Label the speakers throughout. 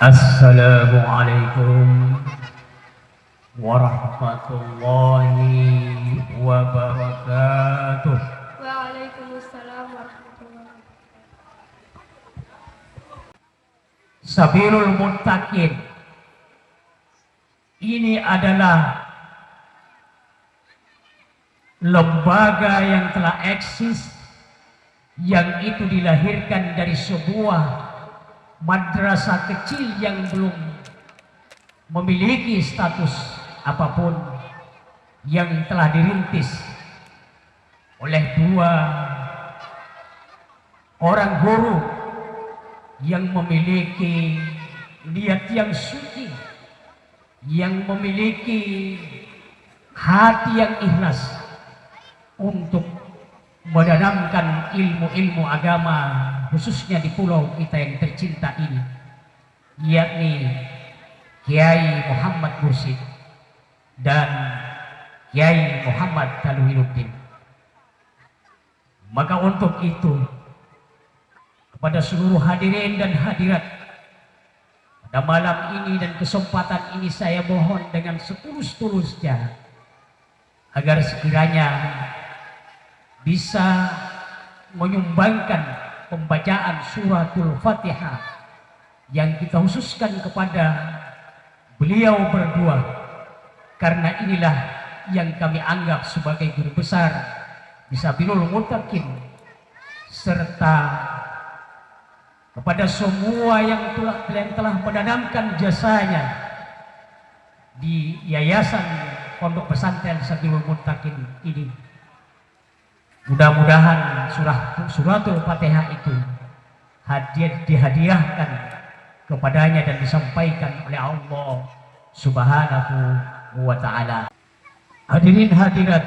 Speaker 1: Assalamualaikum warahmatullahi wabarakatuh.
Speaker 2: Waalaikumsalam warahmatullahi wabarakatuh.
Speaker 1: Sabilul Muttaqin ini adalah lembaga yang telah eksis, yang itu dilahirkan dari sebuah madrasah kecil yang belum memiliki status apapun, yang telah dirintis oleh dua orang guru yang memiliki niat yang suci, yang memiliki hati yang ikhlas untuk menanamkan ilmu-ilmu agama, khususnya di pulau kita yang tercinta ini, yakni Kiai Muhammad Mursyid dan Kiai Muhammad Taluhiruddin. Maka untuk itu, kepada seluruh hadirin dan hadirat pada malam ini dan kesempatan ini, saya mohon dengan setulus-tulusnya agar sekiranya bisa menyumbangkan pembacaan suratul Fatihah yang kita khususkan kepada beliau berdua, karena inilah yang kami anggap sebagai guru besar di Sabilul Muttaqin, serta kepada semua yang telah menanamkan jasanya di Yayasan Pondok Pesantren Sabilul Muttaqin ini. Mudah-mudahan suratul Fatihah itu dihadiahkan kepadanya dan disampaikan oleh Allah Subhanahu wa ta'ala. Hadirin hadirat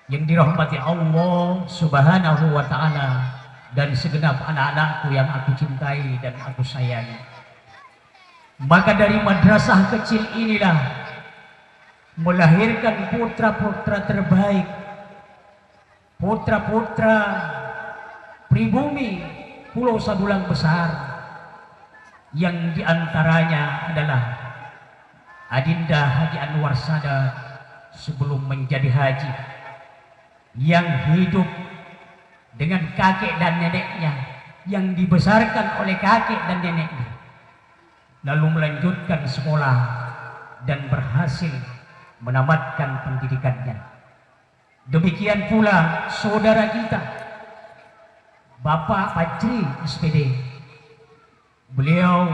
Speaker 1: yang dirahmati Allah Subhanahu wa ta'ala dan segenap anak-anakku yang aku cintai dan aku sayangi. Maka dari madrasah kecil inilah melahirkan putra-putra terbaik, putra-putra pribumi Pulau Sabulang Besar, yang diantaranya adalah Adinda Haji Anwar Sadat sebelum menjadi haji, yang hidup dengan kakek dan neneknya, yang dibesarkan oleh kakek dan neneknya, lalu melanjutkan sekolah dan berhasil menamatkan pendidikannya. Demikian pula saudara kita Bapak Fajri SPD, beliau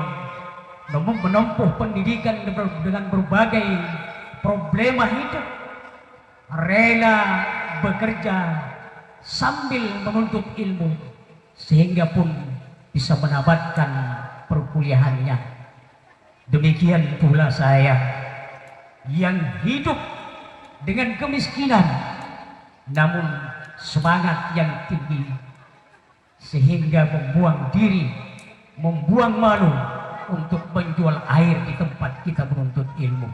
Speaker 1: menempuh pendidikan dengan berbagai problema hidup, rela bekerja sambil menuntut ilmu, sehingga pun bisa menamatkan perkuliahannya. Demikian pula saya yang hidup dengan kemiskinan, namun semangat yang tinggi, sehingga membuang diri, membuang malu untuk menjual air di tempat kita menuntut ilmu.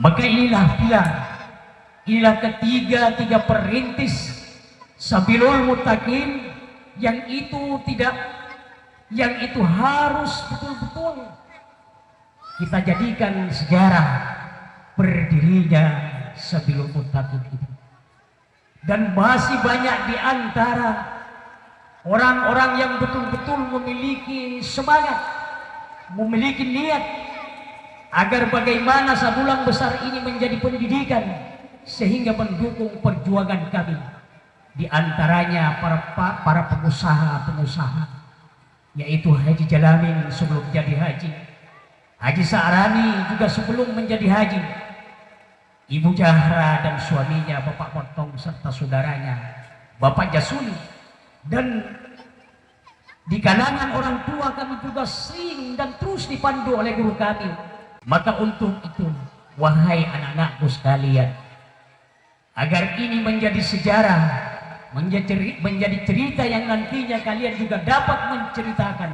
Speaker 1: Maka inilah tiga perintis Sabilul Muttaqin yang itu harus betul-betul kita jadikan sejarah berdirinya Sabilul Muttaqin itu. Dan masih banyak di antara orang-orang yang betul-betul memiliki semangat, memiliki niat agar bagaimana Sabulang Besar ini menjadi pendidikan, sehingga mendukung perjuangan kami. Di antaranya para pengusaha-pengusaha, yaitu Haji Jalamin sebelum jadi haji, Haji Sa'rani juga sebelum menjadi haji, Ibu Jahra dan suaminya Bapak Potong serta saudaranya Bapak Jasuli, dan di kalangan orang tua kami juga sering dan terus dipandu oleh guru kami. Maka untuk itu, wahai anak-anakku sekalian, agar ini menjadi sejarah, menjadi cerita yang nantinya kalian juga dapat menceritakan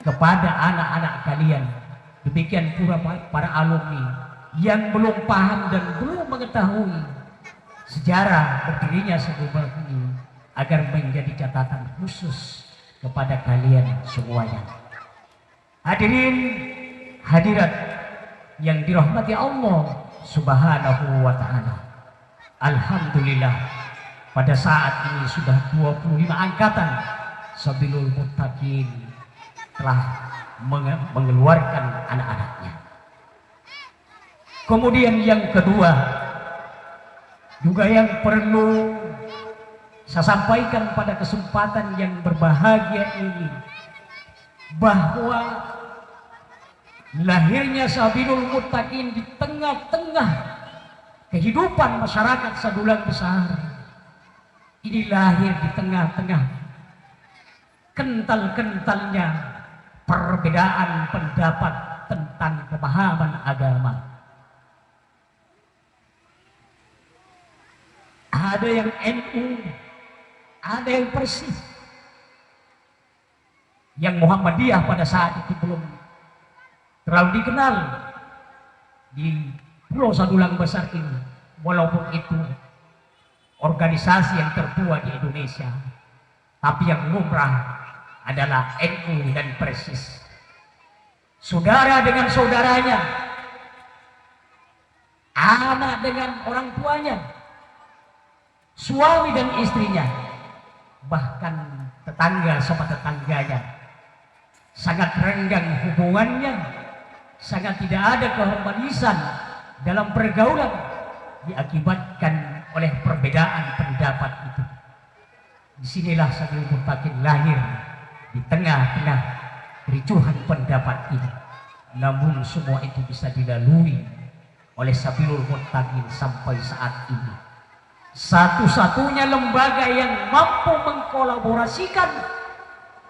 Speaker 1: kepada anak-anak kalian. Demikian pula para alumni yang belum paham dan belum mengetahui sejarah berdirinya Sabilul ini, agar menjadi catatan khusus kepada kalian semuanya. Hadirin hadirat yang dirahmati Allah Subhanahu wa ta'ala. Alhamdulillah, pada saat ini sudah 25 angkatan Sabilul Muttaqin telah mengeluarkan anak-anaknya. Kemudian yang kedua juga yang perlu saya sampaikan pada kesempatan yang berbahagia ini, bahwa lahirnya Sabilul Muttaqin di tengah-tengah kehidupan masyarakat Sadulang Besar ini lahir di tengah-tengah kental-kentalnya perbedaan pendapat tentang pemahaman agama. Ada yang NU, ada yang Persis. Yang Muhammadiyah pada saat itu belum terlalu dikenal di Pulau Sadulang Besar ini, walaupun itu organisasi yang tertua di Indonesia, tapi yang lumrah adalah NU dan Persis. Saudara dengan saudaranya, anak dengan orang tuanya, suami dan istrinya, bahkan tetangga sama tetangganya, sangat renggang hubungannya, sangat tidak ada keharmonisan dalam pergaulan, diakibatkan oleh perbedaan pendapat itu. Disinilah Sabilul Muttaqin lahir di tengah-tengah kericuhan pendapat ini. Namun semua itu bisa dilalui oleh Sabilul Muttaqin sampai saat ini. Satu-satunya lembaga yang mampu mengkolaborasikan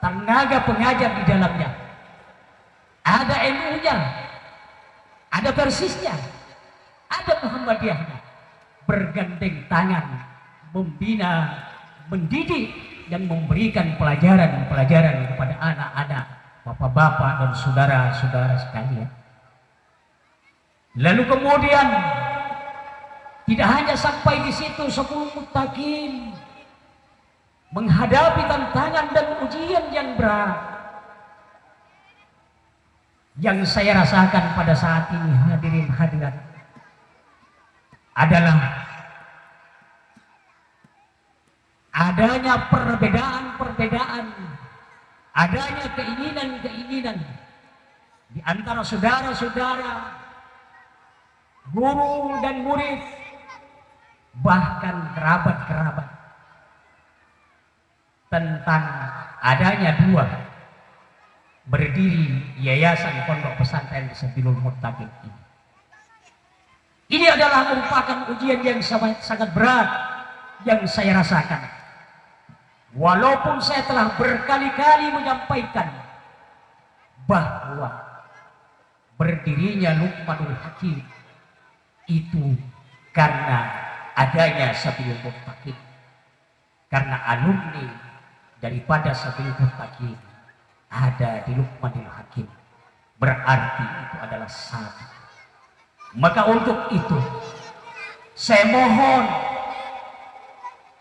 Speaker 1: tenaga pengajar di dalamnya. Ada NU-nya, ada Persisnya, ada Muhammadiyahnya, bergandeng tangan membina, mendidik dan memberikan pelajaran-pelajaran kepada anak-anak, bapak-bapak dan saudara-saudara sekalian. Lalu kemudian tidak hanya sampai di situ, Sabilul Muttaqin menghadapi tantangan dan ujian yang berat. Yang saya rasakan pada saat ini, hadirin hadirat, adalah adanya perbedaan-perbedaan, adanya keinginan-keinginan di antara saudara-saudara, guru dan murid, bahkan kerabat-kerabat, tentang adanya dua berdiri yayasan pondok pesantren Sabilul Muttaqin ini. Ini adalah merupakan ujian yang sangat berat yang saya rasakan. Walaupun saya telah berkali-kali menyampaikan bahwa berdirinya Luqmanul Hakim itu karena adanya Sabilul Muttaqin, karena alumni daripada Sabilul Muttaqin ada di Luqmanul Hakim, berarti itu adalah satu. Maka untuk itu saya mohon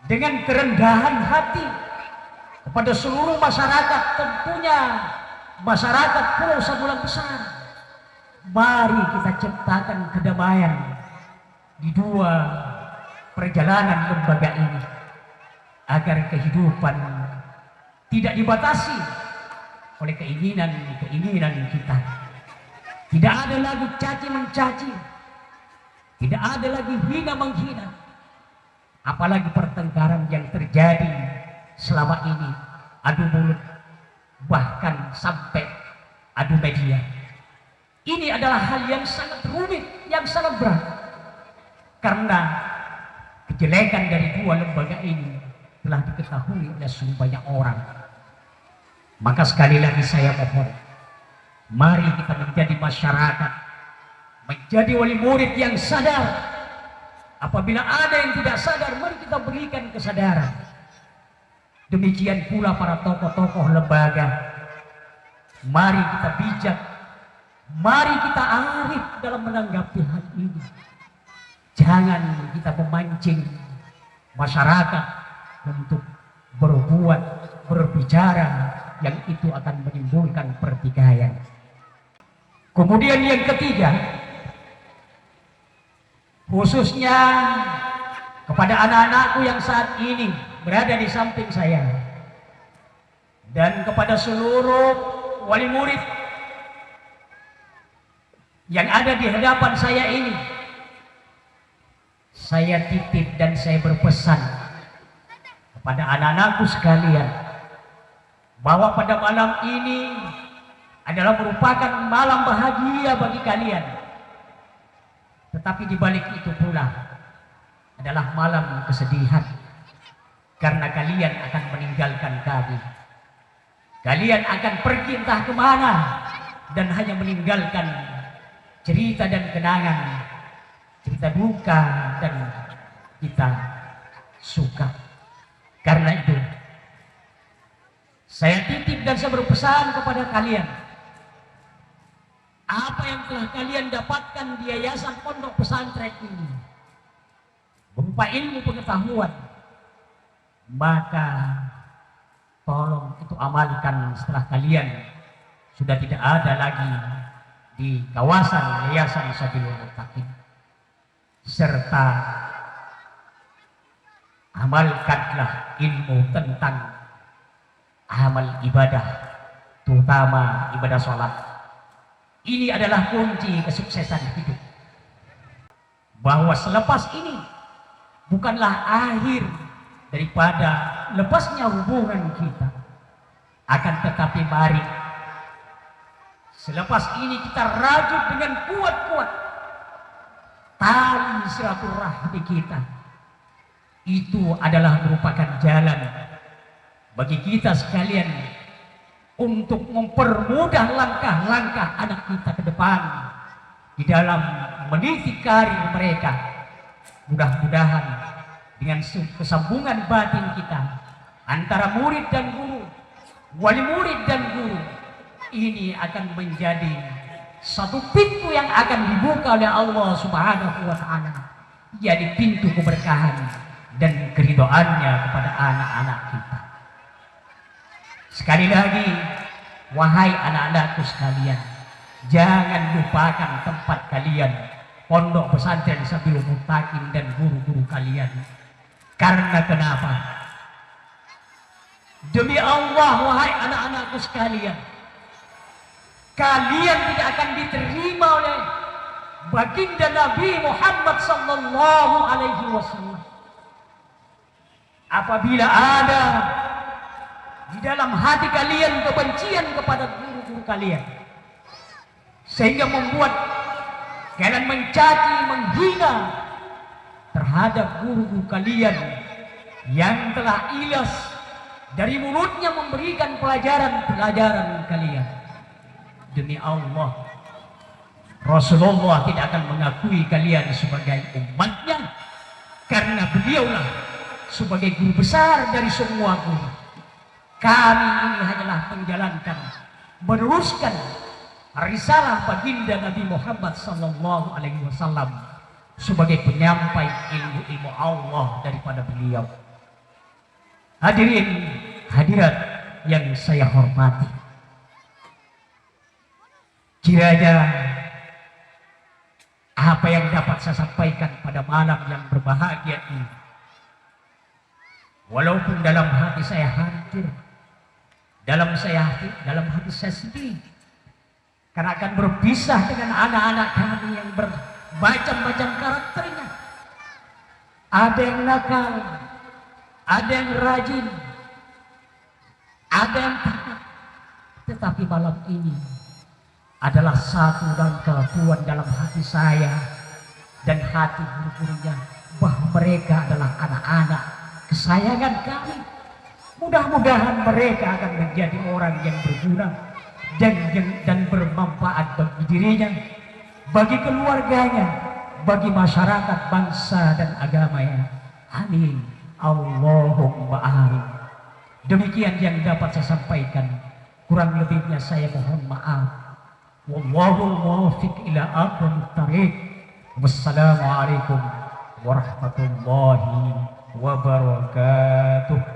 Speaker 1: dengan kerendahan hati kepada seluruh masyarakat, tentunya masyarakat Pulau Sadulang Besar, mari kita ciptakan kedamaian di dua perjalanan lembaga ini, agar kehidupan tidak dibatasi oleh keinginan-keinginan kita. Tidak ada lagi caci mencaci, tidak ada lagi hina menghina, apalagi pertengkaran yang terjadi selama ini, adu mulut, bahkan sampai adu media. Ini adalah hal yang sangat rumit, yang sangat berat, karena kejelekan dari dua lembaga ini telah diketahui oleh sungguh banyak orang. Maka sekali lagi saya mohon, mari kita menjadi masyarakat, menjadi wali murid yang sadar. Apabila ada yang tidak sadar, mari kita berikan kesadaran. Demikian pula para tokoh-tokoh lembaga, mari kita bijak, mari kita arif dalam menanggapi hal ini. Jangan kita memancing masyarakat untuk berbuat, berbicara yang itu akan menimbulkan pertikaian. Kemudian yang ketiga, khususnya kepada anak-anakku yang saat ini berada di samping saya, dan kepada seluruh wali murid yang ada di hadapan saya ini, saya titip dan saya berpesan kepada anak-anakku sekalian bahwa pada malam ini adalah merupakan malam bahagia bagi kalian, tetapi di balik itu pula adalah malam kesedihan, karena kalian akan meninggalkan kami. Kalian akan pergi entah kemana dan hanya meninggalkan cerita dan kenangan, cerita duka dan kita suka. Karena itu saya titip dan saya berpesan kepada kalian, apa yang telah kalian dapatkan di yayasan pondok pesantren ini berupa ilmu pengetahuan, maka tolong itu amalkan setelah kalian sudah tidak ada lagi di kawasan yayasan Sabilul Muttaqin, serta amalkanlah ilmu tentang amal ibadah, terutama ibadah sholat. Ini adalah kunci kesuksesan hidup, bahwa selepas ini bukanlah akhir daripada lepasnya hubungan kita, akan tetapi mari selepas ini kita rajut dengan kuat-kuat tali silaturahmi kita. Itu adalah merupakan jalan bagi kita sekalian untuk mempermudah langkah-langkah anak kita ke depan di dalam meniti karir mereka. Mudah-mudahan dengan kesambungan batin kita antara murid dan guru, wali murid dan guru, ini akan menjadi satu pintu yang akan dibuka oleh Allah Subhanahu wa Ta'ala, jadi pintu keberkahan dan keridhaannya kepada anak-anak kita. Sekali lagi, wahai anak-anakku sekalian, jangan lupakan tempat kalian, pondok pesantren Sabilul Muttaqin dan guru-guru kalian. Karena kenapa? Demi Allah, wahai anak-anakku sekalian, kalian tidak akan diterima oleh baginda Nabi Muhammad sallallahu alaihi wasallam apabila ada di dalam hati kalian kebencian kepada guru-guru kalian, sehingga membuat kalian mencaci, menghina terhadap guru-guru kalian yang telah ikhlas dari mulutnya memberikan pelajaran-pelajaran kalian. Demi Allah, Rasulullah tidak akan mengakui kalian sebagai umatnya, karena beliaulah sebagai guru besar dari semua guru. Kami ini hanyalah menjalankan, meneruskan risalah baginda Nabi Muhammad sallallahu alaihi wasallam sebagai penyampai ilmu-ilmu Allah daripada beliau. Hadirin hadirat yang saya hormati, kiranya apa yang dapat saya sampaikan pada malam yang berbahagia ini, walaupun dalam hati saya hancur, dalam hati saya sedih, karena akan berpisah dengan anak-anak kami yang bermacam-macam karakternya. Ada yang nakal, ada yang rajin, ada yang taat. Tetapi malam ini adalah satu dan kelakuan dalam hati saya dan hati guru-gurunya, bahwa mereka adalah anak-anak kesayangan kami. Mudah-mudahan mereka akan menjadi orang yang berguna dan bermanfaat bagi dirinya, bagi keluarganya, bagi masyarakat, bangsa dan agamanya. Amin. Allahumma amin. Demikian yang dapat saya sampaikan. Kurang lebihnya saya mohon maaf. Wallahul muwaffiq ila aqwamit thariq. Wassalamualaikum warahmatullahi wabarakatuh.